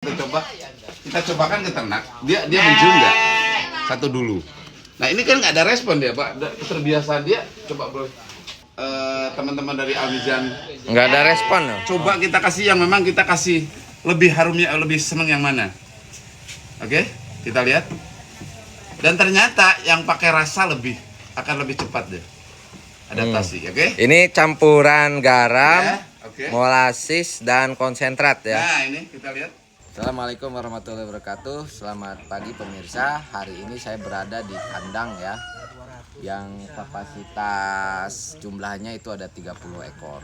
Kita cobakan ke ternak, dia mencium nggak? Satu dulu. Nah ini kan nggak ada respon dia Pak, terbiasa dia. Coba bro, teman-teman dari Almizan nggak ada respon loh. Coba kita kasih yang memang kita kasih lebih harumnya, lebih seneng yang mana? Oke, kita lihat. Dan ternyata yang pakai rasa akan lebih cepat deh adaptasi. Oke? Ini campuran garam, Ya, oke. molasis dan konsentrat ya. Nah ini kita lihat. Assalamualaikum warahmatullahi wabarakatuh. Selamat pagi pemirsa. Hari ini saya berada di kandang ya, yang kapasitas jumlahnya itu ada 30 ekor.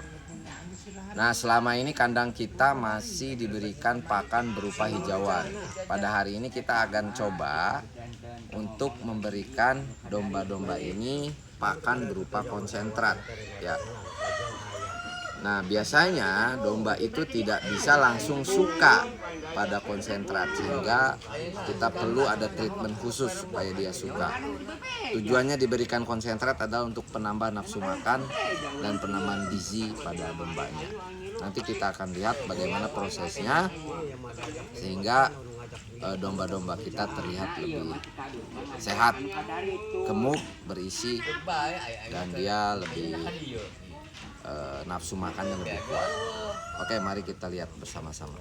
Nah, selama ini kandang kita masih diberikan pakan berupa hijauan. Pada hari ini kita akan coba untuk memberikan domba-domba ini pakan berupa konsentrat ya. Nah, biasanya domba itu tidak bisa langsung suka pada konsentrat, sehingga kita perlu ada treatment khusus supaya dia suka. Tujuannya diberikan konsentrat adalah untuk penambah nafsu makan dan penambahan gizi pada dombanya. Nanti kita akan lihat bagaimana prosesnya sehingga domba-domba kita terlihat lebih sehat, gemuk, berisi, dan dia lebih nafsu makannya lebih kuat. Oke, mari kita lihat bersama-sama.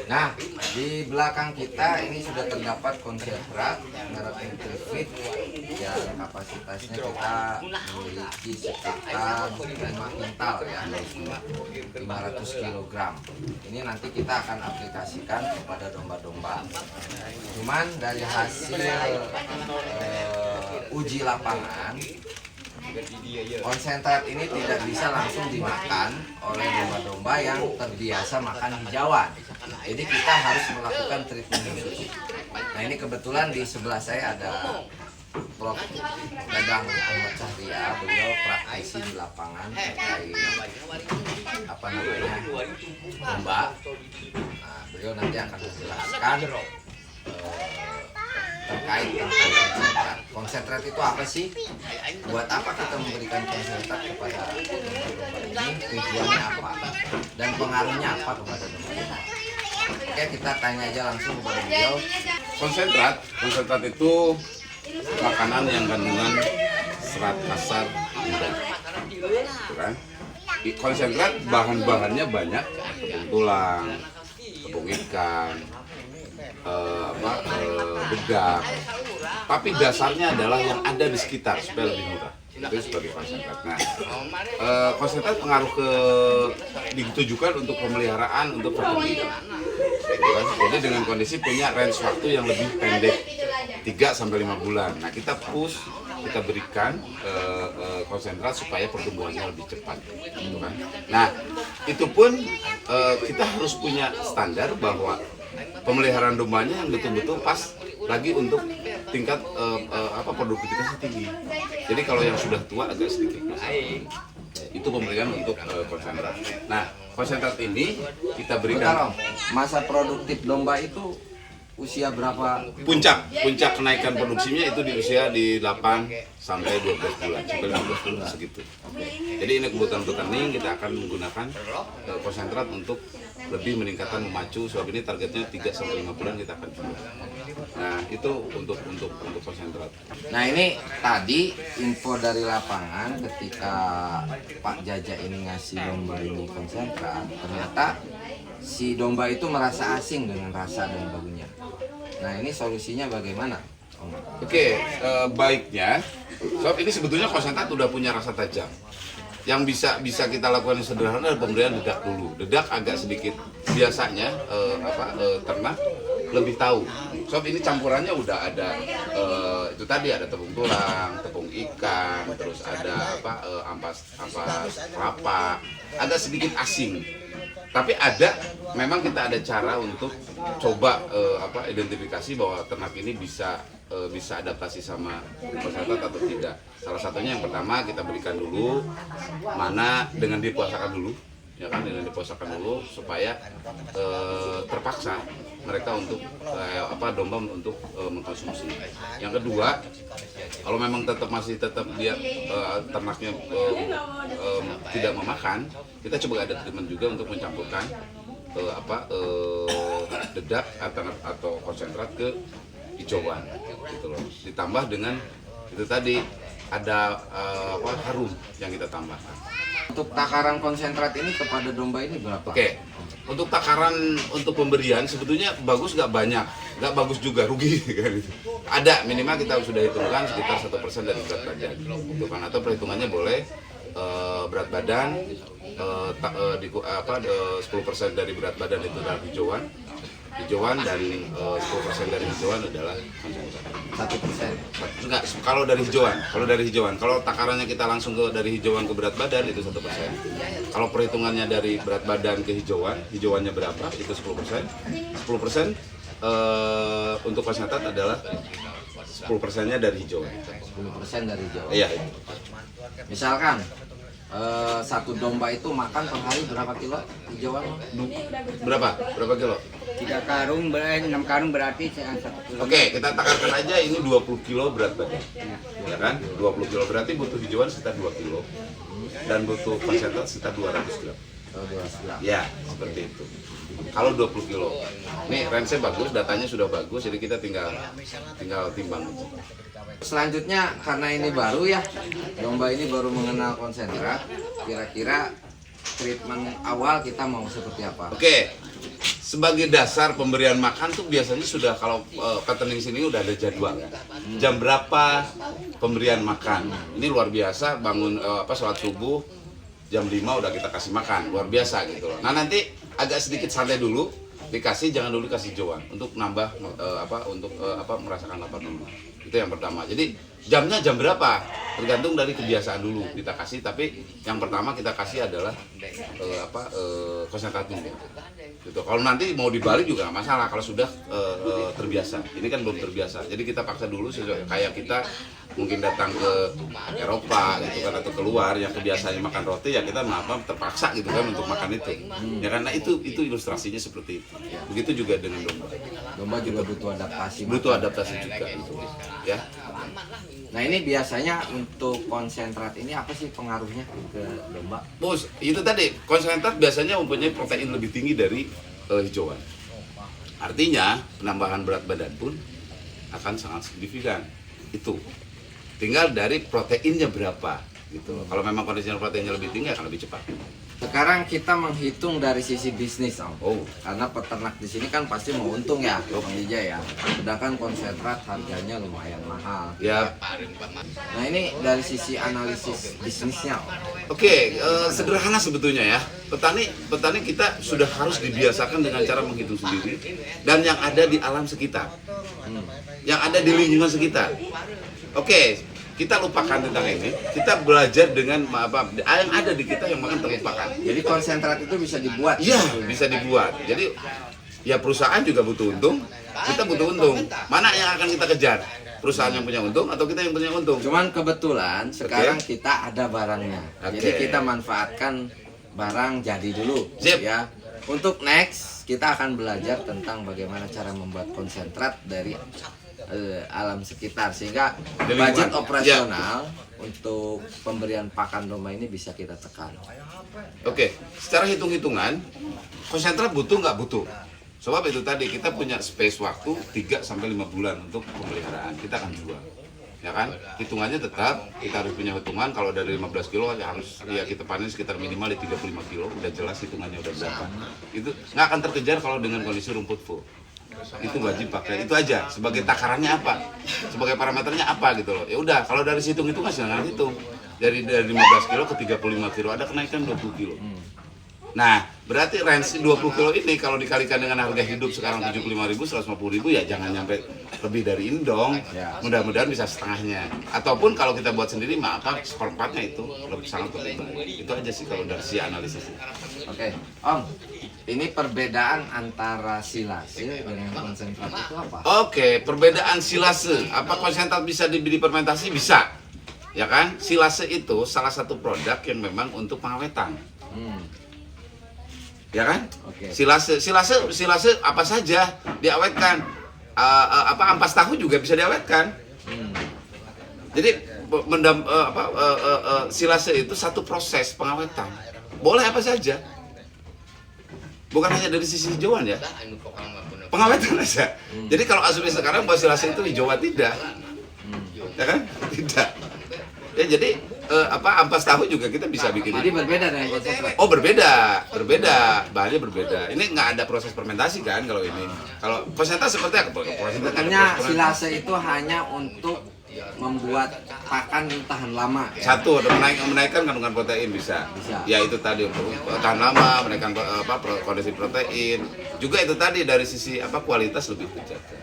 Nah, di belakang kita ini sudah terdapat konsentrat merek Nutrifit yang kapasitasnya kita memiliki sekitar 5 kintal ya, 500 kg. Ini nanti kita akan aplikasikan kepada domba-domba. Cuman dari hasil uji lapangan, konsentrat ini tidak bisa langsung dimakan oleh domba-domba yang terbiasa makan hijauan. Jadi kita harus melakukan treatment khusus. Nah, ini kebetulan di sebelah saya ada Prof. Dadang Ahmad Cahria. Beliau praktisi di lapangan terkait domba. Nah, beliau nanti akan menjelaskan terkait tentang konsentrat. Konsentrat itu apa sih? Buat apa kita memberikan konsentrat kepada domba-domba ini? Tujuannya apa? Dan pengaruhnya apa kepada domba-domba? Oke, kita tanya aja langsung kepada beliau. Konsentrat itu makanan yang kandungan serat kasar rendah. Kan? Konsentrat bahan-bahannya banyak, tepung tulang, tepung ikan, bedak, tapi dasarnya adalah yang ada di sekitar supaya lebih murah. Itu sebagai konsentrat. Nah, konsentrat pengaruh ditujukan untuk pemeliharaan, untuk fertility. Jadi dengan kondisi punya range waktu yang lebih pendek, 3-5 bulan. Nah, kita berikan konsentrat supaya pertumbuhannya lebih cepat. Gitu kan? Nah, itu pun kita harus punya standar bahwa pemeliharaan dombanya yang betul-betul pas lagi untuk tingkat produktivitasnya tinggi. Jadi kalau yang sudah tua agak sedikit itu pemberian untuk konsentrat. Nah, konsentrat ini kita berikan. Masa produktif domba itu usia berapa? Puncak kenaikan produksinya itu di usia di 8 sampai 12 bulan, sampai 15 bulan segitu. Jadi ini kebutuhan petani, kita akan menggunakan konsentrat untuk lebih meningkatkan memacu. Sebab ini targetnya 3-5 bulan kita akan jual. Nah, itu untuk konsentrat. Nah, ini tadi info dari lapangan ketika Pak Jaja ini ngasih domba ini konsentrat, ternyata si domba itu merasa asing dengan rasa dan baunya. Nah, ini solusinya bagaimana? Oke, baiknya, sebab ini sebetulnya konsentrat udah punya rasa tajam. Yang bisa kita lakukan yang sederhana adalah pemberian dedak dulu. Dedak agak sedikit, biasanya ternak lebih tahu. Sebab ini campurannya udah ada itu tadi ada tepung tulang, tepung ikan, terus ada ampas kelapa, agak sedikit asing. Tapi memang kita ada cara untuk coba identifikasi bahwa ternak ini bisa adaptasi sama konsentrat atau tidak. Salah satunya yang pertama kita berikan dulu mana dengan dipuasakan dulu, ya kan, dengan dipuasakan dulu supaya terpaksa mereka untuk domba untuk mengkonsumsi. Yang kedua, kalau memang masih tetap dia ternaknya tidak memakan, kita coba ada treatment juga untuk mencampurkan dedak atau konsentrat ke hijauan gitu loh. Ditambah dengan itu tadi ada harum yang kita tambahkan. Untuk takaran konsentrat ini kepada domba ini berapa? Oke, untuk takaran untuk pemberian sebetulnya bagus nggak banyak, nggak bagus juga, rugi kan itu. Ada minimal kita sudah hitungkan sekitar 1% dari berat badan, gitu kan? Atau perhitungannya boleh berat badan 10% dari berat badan itu adalah hijauan dan 10% dari hijauan adalah konsentrat. 1%. Enggak, kalau dari hijauan, kalau takarannya kita langsung dari hijauan ke berat badan itu 1%. Kalau perhitungannya dari berat badan ke hijauannya berapa itu 10%. 10% untuk konsentrat adalah 10%-nya dari hijauan. 10% dari hijauan. Iya. Misalkan satu domba itu makan per hari berapa kilo hijauan? Berapa kilo? 3 karung, 6 karung berarti 1 kilo. Oke, kita takarkan aja ini 20 kilo berat badan. Ya kan? 20 kilo berarti butuh hijauan sekitar 2 kilo. Dan butuh konsentrat sekitar 200 gram. Ya, seperti itu. Kalau 20 kilo. Nih, range-nya bagus, datanya sudah bagus, jadi kita tinggal timbang aja. Selanjutnya karena ini baru ya, domba ini baru mengenal konsentrat, kira-kira treatment awal kita mau seperti apa? Oke, sebagai dasar pemberian makan tuh biasanya sudah kalau fattening sini udah ada jadwal. Jam berapa pemberian makan? Ini luar biasa, bangun sholat subuh jam 5 udah kita kasih makan, luar biasa gitu loh. Nah nanti agak sedikit santai dulu, jangan dulu kasih hijauan untuk nambah merasakan lapar dulu. Itu yang pertama. Jadi jamnya jam berapa? Tergantung dari kebiasaan dulu kita kasih. Tapi yang pertama kita kasih adalah konsentrat dulu. Gitu. Kalau nanti mau dibalik juga nggak masalah kalau sudah terbiasa. Ini kan belum terbiasa. Jadi kita paksa dulu sesuai kayak kita mungkin datang ke Eropa gitu kan atau keluar yang kebiasaannya makan roti ya kita terpaksa gitu kan untuk makan itu. Ya karena itu ilustrasinya seperti itu. Begitu juga dengan domba. Domba juga butuh adaptasi. Butuh adaptasi juga gitu. Ya. Nah ini biasanya untuk konsentrat ini apa sih pengaruhnya ke domba? Bos, itu tadi konsentrat biasanya mempunyai protein lebih tinggi dari hijauan. Artinya penambahan berat badan pun akan sangat signifikan. Itu tinggal dari proteinnya berapa gitu. Kalau memang kondisinya proteinnya lebih tinggi akan lebih cepat. Sekarang kita menghitung dari sisi bisnis, Om. Oh. Karena peternak di sini kan pasti mau untung ya, Om Wijaya ya. Sedangkan konsentrat harganya lumayan mahal. Ya. Nah ini dari sisi analisis bisnisnya, Om. Oke, sederhana sebetulnya ya. Petani kita sudah harus dibiasakan dengan cara menghitung sendiri dan yang ada di alam sekitar. Yang ada di lingkungan sekitar. Oke, kita lupakan tentang ini. Kita belajar dengan yang ada di kita yang makan terlupakan. Jadi konsentrat itu bisa dibuat. Iya, bisa dibuat. Jadi ya perusahaan juga butuh untung, kita butuh untung. Mana yang akan kita kejar? Perusahaan yang punya untung atau kita yang punya untung? Cuman kebetulan sekarang kita ada barangnya. Jadi kita manfaatkan barang jadi dulu. Sip. Ya. Untuk next kita akan belajar tentang bagaimana cara membuat konsentrat dari alam sekitar sehingga budget operasional untuk pemberian pakan domba ini bisa kita tekan. Oke, secara hitung-hitungan konsentrat butuh nggak butuh? Sebab itu tadi kita punya space waktu 3 sampai 5 bulan untuk pemeliharaan. Kita akan jual. Ya kan? Hitungannya tetap kita harus punya hitungan kalau dari 15 kilo ya harus ya kita panen sekitar minimal di 35 kilo, udah jelas hitungannya udah berapa. Itu nggak akan terkejar kalau dengan kondisi rumput full. Itu wajib pakai, itu aja. Sebagai takarannya apa, sebagai parameternya apa gitu loh. Ya udah, kalau dari situng itu masih nggak hitung. Dari 15 kilo ke 35 kilo ada kenaikan 20 kilo. Nah, berarti range 20 kilo ini kalau dikalikan dengan harga hidup sekarang 75.000, 150.000 ya jangan nyampe lebih dari ini dong. Mudah-mudahan bisa setengahnya. Ataupun kalau kita buat sendiri, seperempatnya itu sangat lebih baik. Itu aja sih kalau dari si analisisnya. Oke, Om. Ini perbedaan antara silase dengan konsentrat itu apa? Oke, perbedaan silase. Apa konsentrat bisa difermentasi? Bisa. Ya kan? Silase itu salah satu produk yang memang untuk pengawetan. Ya kan? Oke. Silase apa saja diawetkan. Ampas tahu juga bisa diawetkan. Jadi silase itu satu proses pengawetan. Boleh apa saja. bukan hanya dari sisi hijauan ya, pengawetan aja. Jadi kalau asumsi sekarang basilase itu hijauan tidak, ya kan? Tidak. Ya jadi ampas tahu juga kita bisa bikin. Jadi berbeda dengan konsentrat. Oh berbeda, bahannya berbeda. Ini nggak ada proses fermentasi kan kalau ini. Kalau konsentrat seperti apa? Sebenarnya silase itu hanya untuk membuat pakan tahan lama. Satu, menaikkan kandungan protein bisa. Ya itu tadi untuk tahan lama, menaikkan kondisi protein. Juga itu tadi dari sisi kualitas lebih terjaga.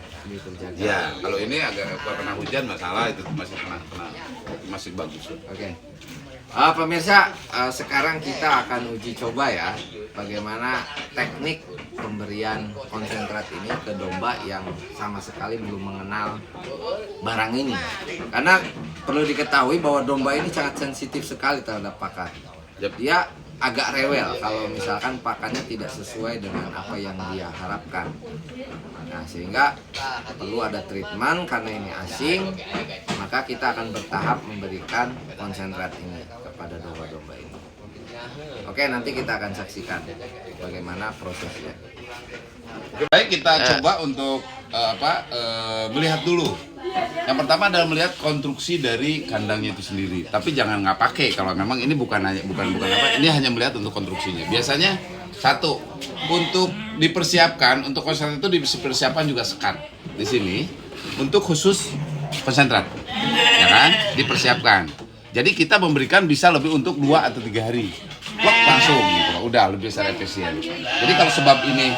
Ya kalau ini agak kena hujan masalah itu masih bagus. Oke. Pemirsa, sekarang kita akan uji coba ya bagaimana teknik pemberian konsentrat ini ke domba yang sama sekali belum mengenal barang ini. Karena perlu diketahui bahwa domba ini sangat sensitif sekali terhadap pakan. Dia agak rewel kalau misalkan pakannya tidak sesuai dengan apa yang dia harapkan. Nah, sehingga perlu ada treatment karena ini asing, maka kita akan bertahap memberikan konsentrat ini kepada domba-domba ini. Oke, nanti kita akan saksikan bagaimana prosesnya. Baik, kita coba untuk melihat dulu. Yang pertama adalah melihat konstruksi dari kandangnya itu sendiri. Tapi jangan nggak pakai kalau memang ini bukan ini hanya melihat untuk konstruksinya. Biasanya satu untuk dipersiapkan untuk konsentrat itu dipersiapkan juga sekat di sini untuk khusus konsentrat, ya kan? Dipersiapkan. Jadi kita memberikan bisa lebih untuk 2 atau 3 hari. Wah, langsung gitu. Udah lebih secara efisien. Jadi kalau sebab ini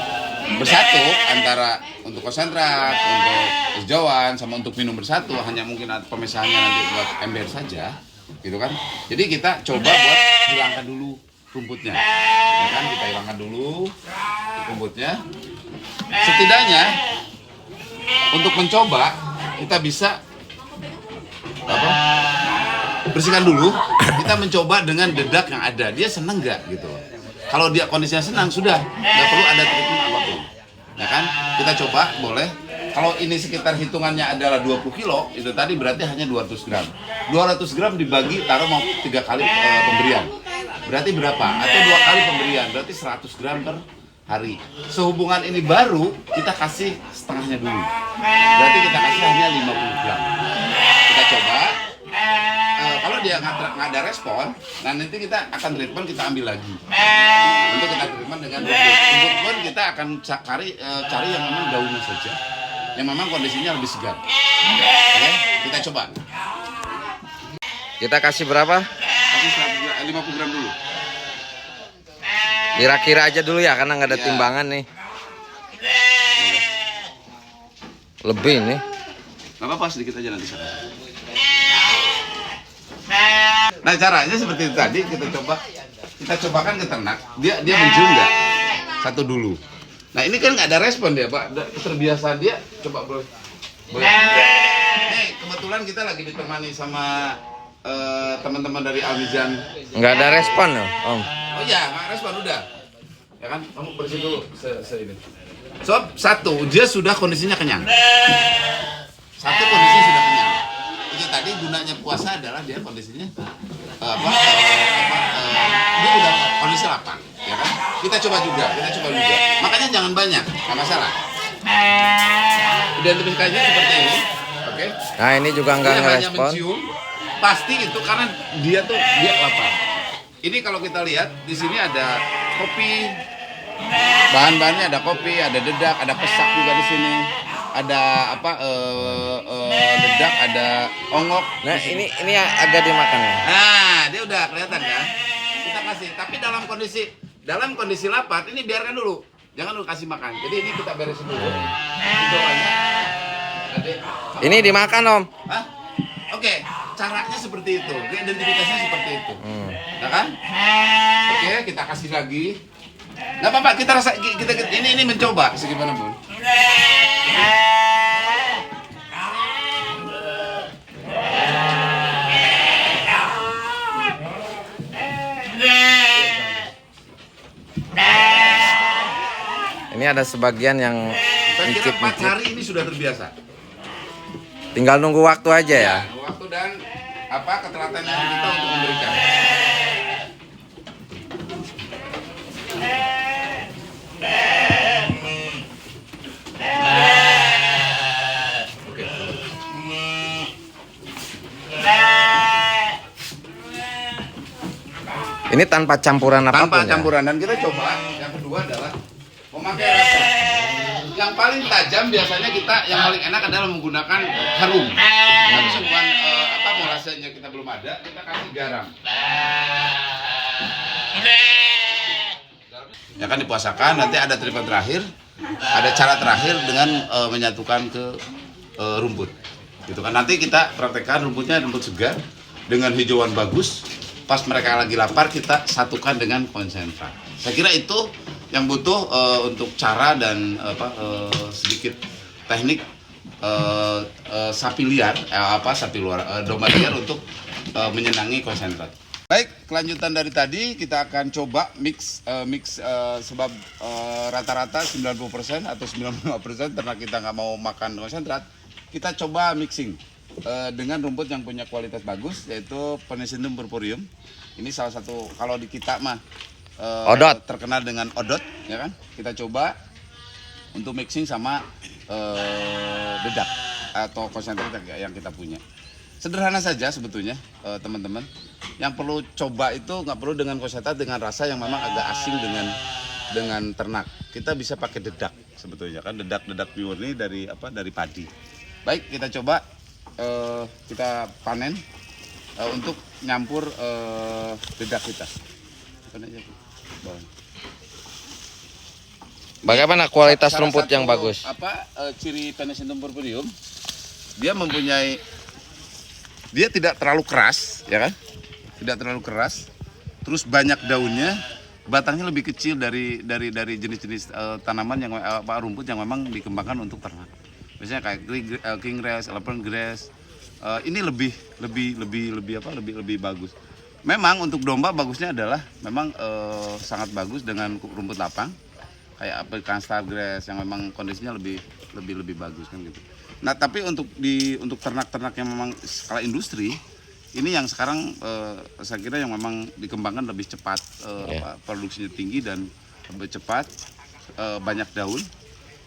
bersatu antara untuk konsentrat, untuk hijauan sama untuk minum bersatu, hanya mungkin pemisahannya nanti buat ember saja, gitu kan? Jadi kita coba buat hilangkan dulu rumputnya, ya kan? Kita hilangkan dulu rumputnya. Setidaknya untuk mencoba kita bisa bersihkan dulu. Kita mencoba dengan dedak yang ada. Dia seneng nggak gitu? Kalau dia kondisinya senang sudah, nggak perlu ada treatment apapun, ya kan? Kita coba boleh. Kalau ini sekitar hitungannya adalah 20 kilo, itu tadi berarti hanya 200 gram. 200 gram dibagi taruh mau 3 kali pemberian. Berarti berapa? Atau 2 kali pemberian, berarti 100 gram per hari. Sehubungan ini baru kita kasih setengahnya dulu. Berarti kita kasih hanya 50 gram. Kita coba. Kalau dia nggak ada respon, nah nanti kita akan treatment, kita ambil lagi. Untuk kita treatment dengan rumput pun kita akan cari yang memang daunnya saja, yang memang kondisinya lebih segar. Oke, kita coba. Kita kasih berapa? Kasih 50 gram dulu. Kira-kira aja dulu ya, karena nggak ada timbangan nih. Lebih nih. Nggak apa-apa, sedikit aja nanti saya. Nah caranya seperti itu tadi, kita cobakan ke ternak, dia mencium nggak? Satu dulu. Nah ini kan nggak ada respon dia Pak, terbiasa dia, coba boleh. Kebetulan kita lagi ditemani sama teman-teman dari Almizan. Nggak ada respon loh, Om. Oh iya, nggak respon udah. Ya kan, kamu bersih dulu ini. So, satu, dia sudah kondisinya kenyang. Satu, kondisinya sudah kenyang. Itu tadi gunanya puasa adalah dia kondisinya dia udah kondisi lapang, ya kan? Kita coba juga. Makanya jangan banyak, nggak masalah. Identifikasinya seperti ini, oke? Nah ini juga nggak Dia hanya ngerespon. mencium, pasti itu karena dia lapar. Ini kalau kita lihat di sini ada kopi, bahan-bahannya ada kopi, ada dedak, ada pesak juga di sini. Ada dedak, ada ongok. Nah ini agak dimakan ya. Nah, dia udah kelihatan kan? Kita kasih, tapi dalam kondisi lapar ini biarkan dulu. Jangan dulu kasih makan. Jadi ini kita beresin dulu. Ini dimakan, Om. Hah? Oke, caranya seperti itu. Identifikasinya seperti itu. Ya kan? Oke, kita kasih lagi. Nggak apa-apa, kita ini mencoba segimana pun. Ini ada sebagian yang Saya kira 4 ngicip-ngicip. hari ini sudah terbiasa. Tinggal nunggu waktu aja ya. Waktu dan ketelatenan kita untuk memberikan. Ini tanpa campuran apapun Tanpa ya? campuran. Dan kita coba yang kedua adalah memakai rasa. Yang paling tajam biasanya kita yang paling enak adalah menggunakan harum. Tapi sebuah molasenya kita belum ada, kita kasih garam. Ya kan dipuasakan, nanti ada treatment terakhir, ada cara terakhir dengan menyatukan ke rumput. Gitu kan. Nanti kita praktekkan rumputnya rumput segar dengan hijauan bagus. Pas mereka lagi lapar kita satukan dengan konsentrat. Saya kira itu yang butuh untuk cara dan sedikit teknik sapi liar, domba liar untuk menyenangi konsentrat. Baik, kelanjutan dari tadi kita akan coba mix sebab rata-rata 90% atau 95% karena kita nggak mau makan konsentrat, kita coba mixing dengan rumput yang punya kualitas bagus yaitu Penicillium purpureum. Ini salah satu kalau di kita mah odot, terkenal dengan odot, ya kan? Kita coba untuk mixing sama dedak atau konsentrat yang kita punya. Sederhana saja sebetulnya teman-teman. Yang perlu coba itu nggak perlu dengan konsentrat dengan rasa yang memang agak asing dengan ternak. Kita bisa pakai dedak sebetulnya kan, dedak pure ini dari padi. Baik, kita coba kita panen untuk nyampur dedak kita. Bagaimana kualitas Salah rumput satu, yang bagus? Ciri Penicillium purpureum, dia tidak terlalu keras, ya kan? Tidak terlalu keras. Terus banyak daunnya, batangnya lebih kecil dari jenis-jenis tanaman yang rumput yang memang dikembangkan untuk ternak. Biasanya kayak king grass, elephant grass. Ini lebih bagus. Memang untuk domba bagusnya adalah memang sangat bagus dengan rumput lapang kayak African star grass yang memang kondisinya lebih bagus kan gitu. Nah, tapi untuk ternak-ternak yang memang skala industri ini yang sekarang saya kira yang memang dikembangkan lebih cepat, produksinya tinggi dan lebih cepat, banyak daun.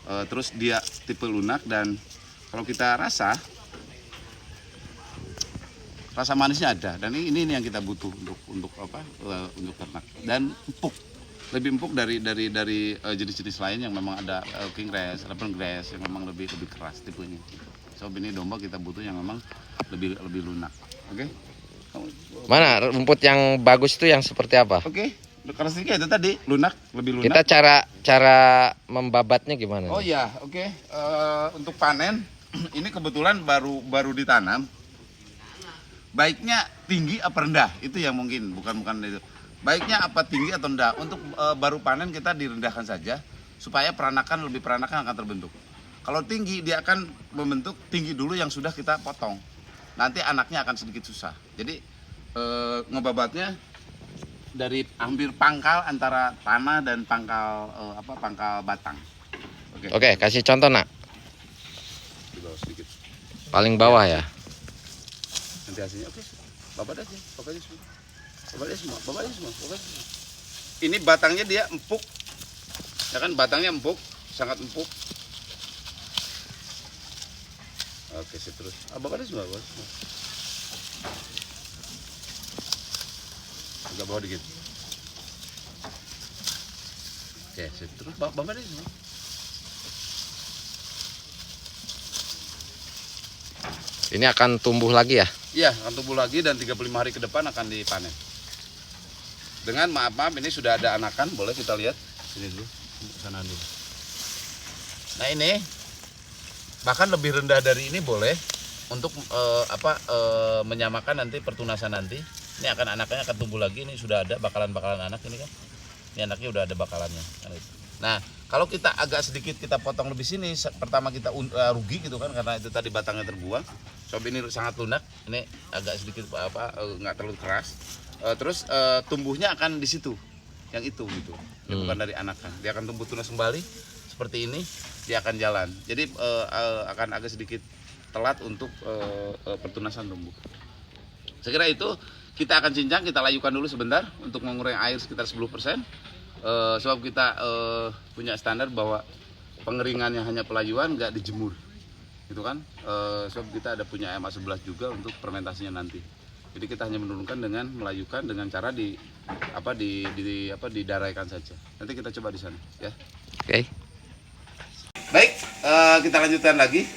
Terus dia tipe lunak dan kalau kita rasa manisnya ada dan ini yang kita butuh untuk ternak dan empuk, lebih empuk dari jenis-jenis lain yang memang ada king grass, elephant grass yang memang lebih keras tipenya. So ini domba kita butuh yang memang lebih lunak. Oke. Mana rumput yang bagus itu yang seperti apa? Oke. Karakteristiknya itu tadi lebih lunak. Kita cara membabatnya gimana? Oh iya, oke. Untuk panen ini kebetulan baru ditanam. Baiknya tinggi apa rendah? Itu yang mungkin bukan itu. Baiknya apa tinggi atau rendah? Untuk baru panen kita direndahkan saja supaya peranakan akan terbentuk. Kalau tinggi dia akan membentuk tinggi dulu yang sudah kita potong. Nanti anaknya akan sedikit susah. Jadi ngebabatnya dari hampir pangkal antara tanah dan pangkal batang. Oke, kasih contoh nak. Di bawah sedikit. Paling bawah ya. Nanti hasilnya oke. Babat aja semua. Ini batangnya dia empuk. Ya kan batangnya empuk, sangat empuk. Oke, terus. Babat aja semua. Agak bawah dikit. Oke, terus babat aja semua. Ini akan tumbuh lagi ya? Iya, akan tumbuh lagi dan 35 hari ke depan akan dipanen. Dengan maaf ini sudah ada anakan, boleh kita lihat sini dulu, sana dulu. Nah ini bahkan lebih rendah dari ini boleh untuk menyamakan nanti pertunasan nanti. Ini anaknya akan tumbuh lagi, ini sudah ada bakalan anak ini kan. Ini anaknya udah ada bakalannya. Nah, kalau kita agak sedikit kita potong lebih sini, pertama kita rugi gitu kan karena itu tadi batangnya terbuang. Sob ini sangat lunak, ini agak sedikit nggak terlalu keras. Terus tumbuhnya akan di situ, yang itu gitu. Dia bukan dari anakan. Dia akan tumbuh tunas kembali seperti ini, dia akan jalan. Jadi akan agak sedikit telat untuk pertunasan tumbuh. Saya kira itu kita akan cincang, kita layukan dulu sebentar untuk mengurangi air sekitar 10%. Sebab kita punya standar bahwa pengeringannya hanya pelayuan, nggak dijemur, gitu kan? Sebab kita ada punya MA11 juga untuk fermentasinya nanti. Jadi kita hanya menurunkan dengan melayukan dengan cara didaraikan saja. Nanti kita coba di sana, ya. Oke. Baik, kita lanjutkan lagi.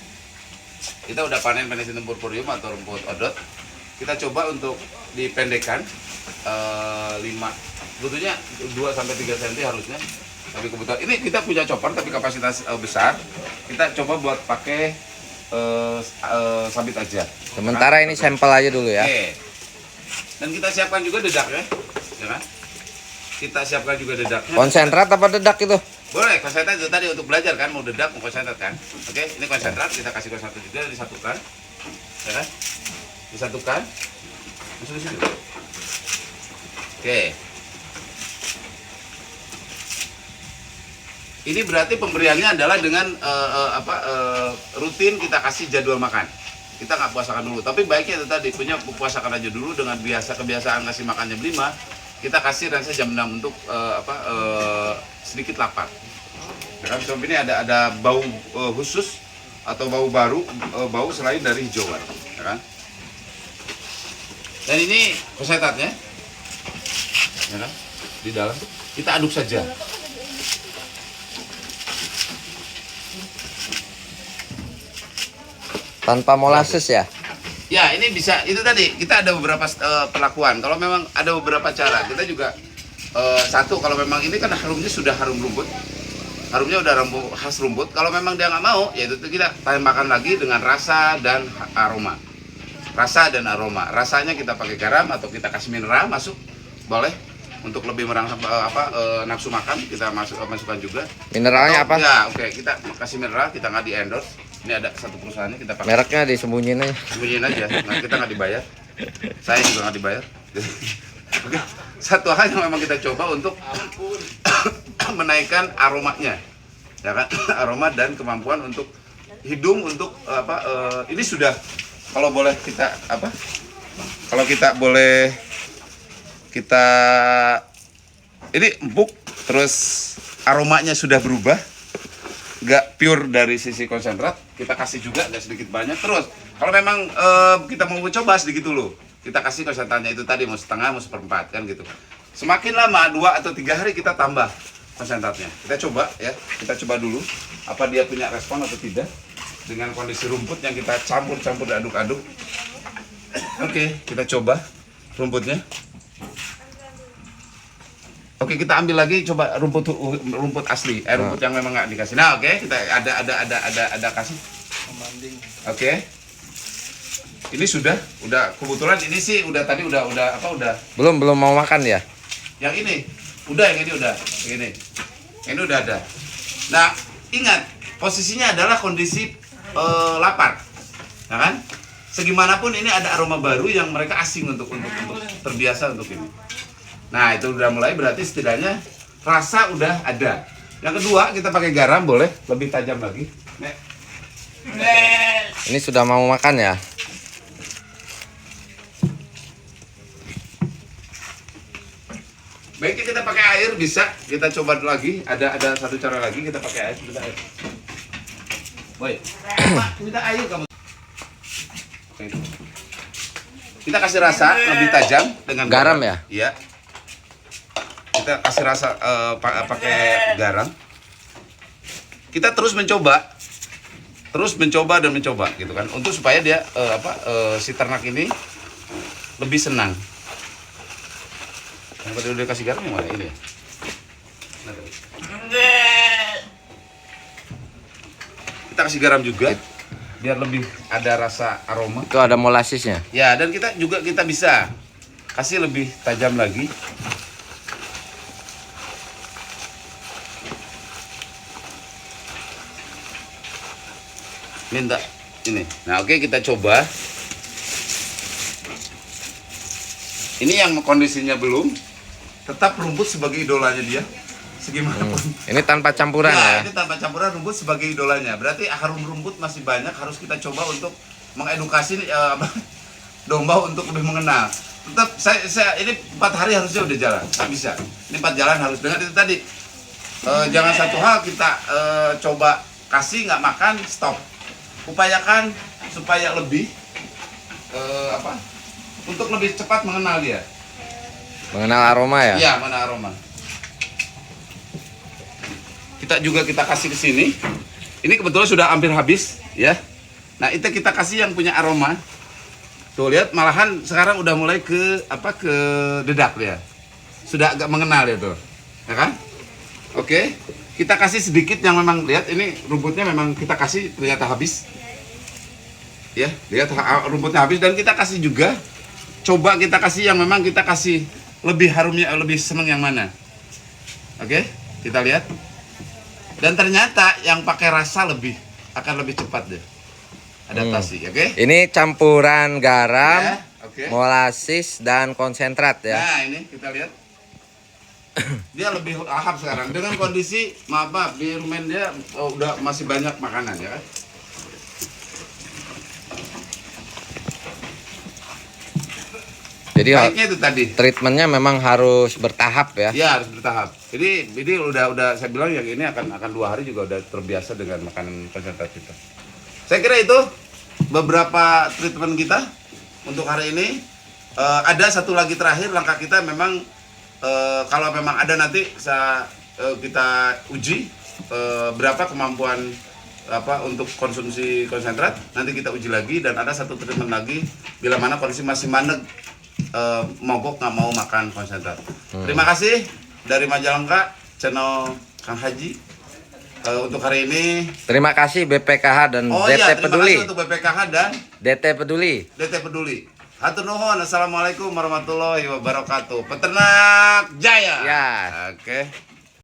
Kita udah panen Penicillium purpureum atau rumput odot. Kita coba untuk dipendekkan 5, sebetulnya 2-3 cm harusnya. Tapi kebetulan ini kita punya chopper tapi kapasitas besar. Kita coba buat pakai sabit aja. Sementara ini sampel aja dulu ya. Oke. Dan kita siapkan juga dedaknya, ya kan? Kita siapkan juga dedaknya. Konsentrat apa dedak itu? Boleh, konsentrat itu tadi untuk belajar kan, mau dedak, mau konsentrat kan. Oke, ini konsentrat, kita kasih konsentrat juga, disatukan. Ya kan? Disatukan. Masuk di sini. Oke. Ini berarti pemberiannya adalah dengan rutin kita kasih jadwal makan. Kita nggak puasakan dulu, tapi baiknya itu tadi punya puasakan aja dulu dengan kebiasaan kasih makan jam 5. Kita kasih ransa jam 6 untuk sedikit lapar. Ya kan, sebab ini ada bau khusus atau bau baru, bau selain dari hijauan, ya kan? Dan ini konsentratnya, ya kan? Di dalam kita aduk saja. Tanpa molasses ya? Ya, ini bisa, itu tadi kita ada beberapa perlakuan. Kalau memang ada beberapa cara, kita juga satu, kalau memang ini kan harumnya sudah harum rumput, harumnya udah khas rumput. Kalau memang dia nggak mau, ya itu kita tambahkan lagi dengan rasa dan aroma. Rasa dan aroma. Rasanya kita pakai garam atau kita kasih mineral masuk, boleh. Untuk lebih merangsang nafsu makan, kita masukkan juga. Mineralnya apa? Ya, oke, kita kasih mineral, kita nggak di endorse. Ini ada satu perusahaannya kita pakai. Mereknya disembunyiin aja. Sembunyiin aja, nah, kita nggak dibayar. Saya juga nggak dibayar. Oke, satu hal yang memang kita coba untuk menaikkan aromanya, ya kan? Aroma dan kemampuan untuk hidung untuk ini sudah, kalau boleh kita kalau kita boleh kita ini empuk, terus aromanya sudah berubah. Nggak pure dari sisi konsentrat, kita kasih juga nggak sedikit banyak. Terus kalau memang kita mau coba sedikit dulu, kita kasih konsentratnya itu tadi mau setengah, mau seperempat kan gitu. Semakin lama 2 atau 3 hari kita tambah konsentratnya. Kita coba ya, kita coba dulu apa dia punya respon atau tidak dengan kondisi rumput yang kita campur-campur aduk-aduk. Oke, kita coba rumputnya. Oke, kita ambil lagi coba rumput asli, rumput yang memang nggak dikasih. Nah, oke, kita ada kasih. Oke. Ini udah kebetulan ini sih udah tadi udah Belum mau makan ya? yang ini udah, yang ini udah, yang ini udah ada. Nah, ingat posisinya adalah kondisi lapar, ya kan? Segimanapun ini ada aroma baru yang mereka asing untuk terbiasa untuk ini. Nah, itu udah mulai, berarti setidaknya rasa udah ada. Yang kedua, kita pakai garam, boleh lebih tajam lagi. Ini sudah mau makan ya? Baiknya kita pakai air, bisa. Kita coba lagi. Ada satu cara lagi, kita pakai air. Minta air. Boy, minta air kamu. Oke. Kita kasih rasa lebih tajam dengan Garam ya? Iya. Kita kasih rasa pakai garam. Kita terus mencoba dan mencoba gitu kan, untuk supaya dia si ternak ini lebih senang. Yang tadi udah kasih garam yang mana ini? Kita kasih garam juga biar lebih ada rasa aroma. Itu ada molassesnya. Ya, dan kita bisa kasih lebih tajam lagi. Minta ini. Nah, oke, kita coba. Ini yang kondisinya belum, tetap rumput sebagai idolanya dia. Segimanapun. Ini tanpa campuran ya? Ini tanpa campuran, rumput sebagai idolanya. Berarti harum rumput masih banyak, harus kita coba untuk mengedukasi domba untuk lebih mengenal. tetap saya ini 4 hari harusnya udah jalan, nggak bisa. Ini 4 jalan harus dengan itu tadi. Jangan satu hal kita coba kasih nggak makan, stop. Upayakan supaya lebih untuk lebih cepat mengenal dia. Mengenal aroma ya? Iya, mana aroma. Kita kasih ke sini. Ini kebetulan sudah hampir habis, ya. Nah, itu kita kasih yang punya aroma. Tuh lihat, malahan sekarang udah mulai ke dedak ya. Sudah agak mengenal ya tuh. Ya kan? Oke. Kita kasih sedikit yang memang lihat ini rumputnya memang kita kasih ternyata habis. Ya, lihat rumputnya habis dan kita kasih juga coba kita kasih yang memang kita kasih lebih harumnya lebih seneng yang mana. Oke, kita lihat. Dan ternyata yang pakai rasa akan lebih cepat deh adaptasi, oke? Ini campuran garam, Ya, oke. molasis dan konsentrat ya. Nah, ini kita lihat. Dia lebih lahap sekarang dengan kondisi maaf di rumen dia udah masih banyak makanan ya kan. Jadi Baiknya itu tadi. treatmentnya memang harus bertahap ya. Ya harus bertahap. Ini udah saya bilang yang ini akan 2 hari juga udah terbiasa dengan makanan konsentrat kita. Saya kira itu beberapa treatment kita untuk hari ini. Ada satu lagi terakhir langkah kita memang kalau memang ada nanti kita uji berapa kemampuan untuk konsumsi konsentrat, nanti kita uji lagi dan ada satu treatment lagi bila mana kondisi masih mandek mogok nggak mau makan konsentrat. Terima kasih dari Majalengka channel Kang Haji. Untuk hari ini Terima kasih BPKH dan oh DT iya, terima Peduli. kasih untuk BPKH dan DT Peduli. DT Peduli. Hatur nuhun. Assalamualaikum warahmatullahi wabarakatuh. Peternak Jaya. Ya. Oke.